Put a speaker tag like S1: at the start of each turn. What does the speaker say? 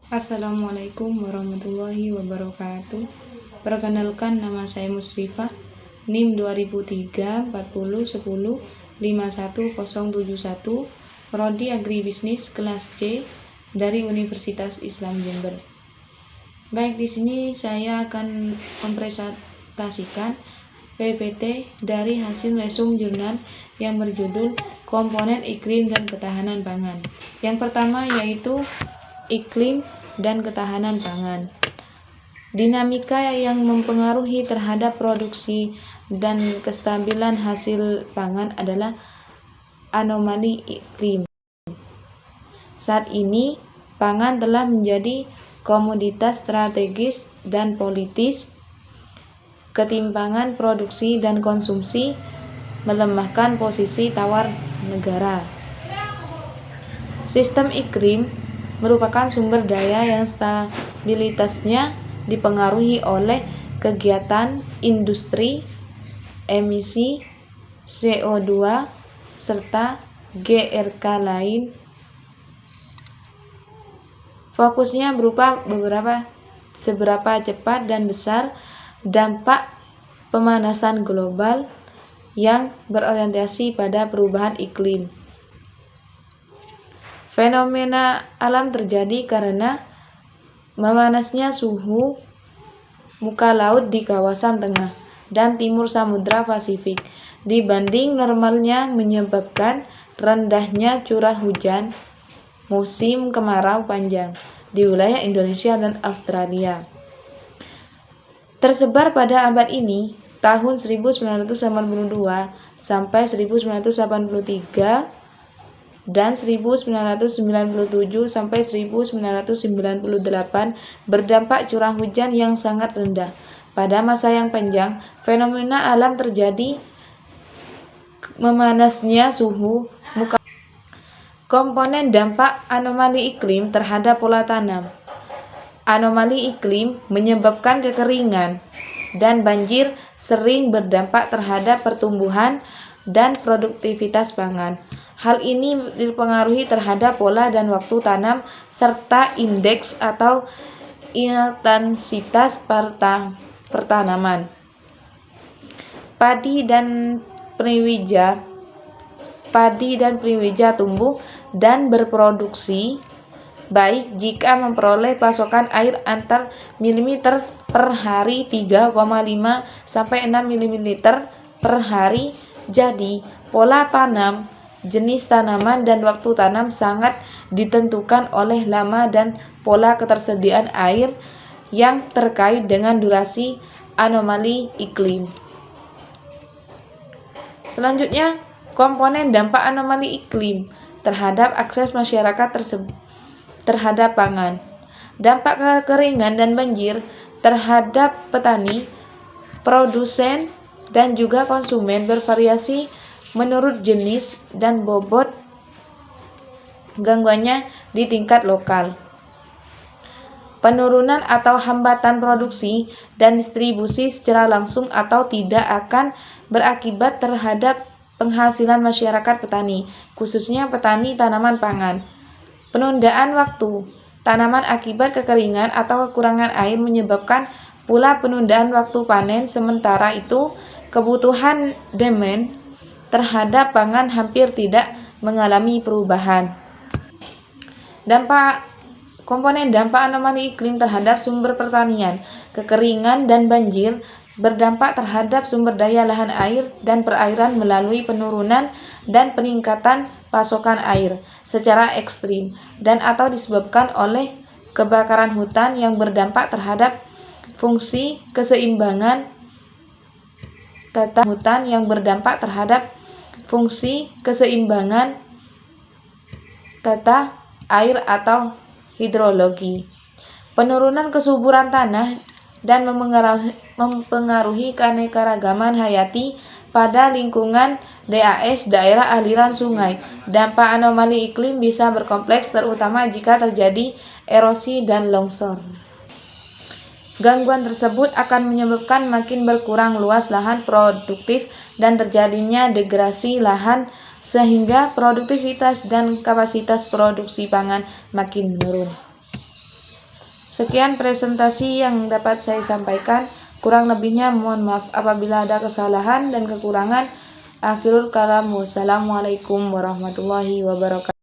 S1: Assalamualaikum warahmatullahi wabarakatuh. Perkenalkan, nama saya Musrifah, NIM 2003 40 10 51071, Prodi Agribisnis kelas C dari Universitas Islam Jember. Baik, di sini saya akan mempresentasikan PPT dari hasil lesung jurnal yang berjudul Komponen Iklim dan Ketahanan Pangan. Yang pertama yaitu iklim dan ketahanan pangan. Dinamika yang mempengaruhi terhadap produksi dan kestabilan hasil pangan adalah anomali iklim. Saat ini, pangan telah menjadi komoditas strategis dan politis. Ketimpangan produksi dan konsumsi melemahkan posisi tawar negara. Sistem iklim merupakan sumber daya yang stabilitasnya dipengaruhi oleh kegiatan industri, emisi CO2, serta GRK lain. Fokusnya berupa seberapa cepat dan besar dampak pemanasan global yang berorientasi pada perubahan iklim. Fenomena alam terjadi karena memanasnya suhu muka laut di kawasan tengah dan timur Samudra Pasifik dibanding normalnya, menyebabkan rendahnya curah hujan musim kemarau panjang di wilayah Indonesia dan Australia. Tersebar pada abad ini, tahun 1982 sampai 1983 dan 1997 sampai 1998 berdampak curah hujan yang sangat rendah. Pada masa yang panjang, fenomena alam terjadi memanasnya suhu muka. Komponen dampak anomali iklim terhadap pola tanam. Anomali iklim menyebabkan kekeringan dan banjir sering berdampak terhadap pertumbuhan dan produktivitas pangan. Hal ini dipengaruhi terhadap pola dan waktu tanam serta indeks atau intensitas pertanaman. Padi dan priwija tumbuh dan berproduksi baik jika memperoleh pasokan air antar milimeter per hari 3,5 sampai 6 mm per hari. Jadi, pola tanam, jenis tanaman, dan waktu tanam sangat ditentukan oleh lama dan pola ketersediaan air yang terkait dengan durasi anomali iklim. Selanjutnya, komponen dampak anomali iklim terhadap akses masyarakat terhadap pangan. Dampak kekeringan dan banjir terhadap petani, produsen, dan juga konsumen bervariasi menurut jenis dan bobot gangguannya di tingkat lokal. Penurunan atau hambatan produksi dan distribusi secara langsung atau tidak akan berakibat terhadap penghasilan masyarakat petani, khususnya petani tanaman pangan. Penundaan waktu tanaman akibat kekeringan atau kekurangan air menyebabkan pula penundaan waktu panen. Sementara itu, kebutuhan demand terhadap pangan hampir tidak mengalami perubahan. Komponen dampak anomali iklim terhadap sumber pertanian. Kekeringan dan banjir berdampak terhadap sumber daya lahan air dan perairan melalui penurunan dan peningkatan pasokan air secara ekstrim dan atau disebabkan oleh kebakaran hutan yang berdampak terhadap fungsi keseimbangan tata air atau hidrologi. Penurunan kesuburan tanah dan mempengaruhi keanekaragaman hayati pada lingkungan DAS daerah aliran sungai. Dampak anomali iklim bisa berkompleks, terutama jika terjadi erosi dan longsor. Gangguan tersebut akan menyebabkan makin berkurang luas lahan produktif dan terjadinya degradasi lahan sehingga produktivitas dan kapasitas produksi pangan makin menurun. Sekian presentasi yang dapat saya sampaikan. Kurang lebihnya mohon maaf apabila ada kesalahan dan kekurangan. Akhirul kalam. Wassalamualaikum warahmatullahi wabarakatuh.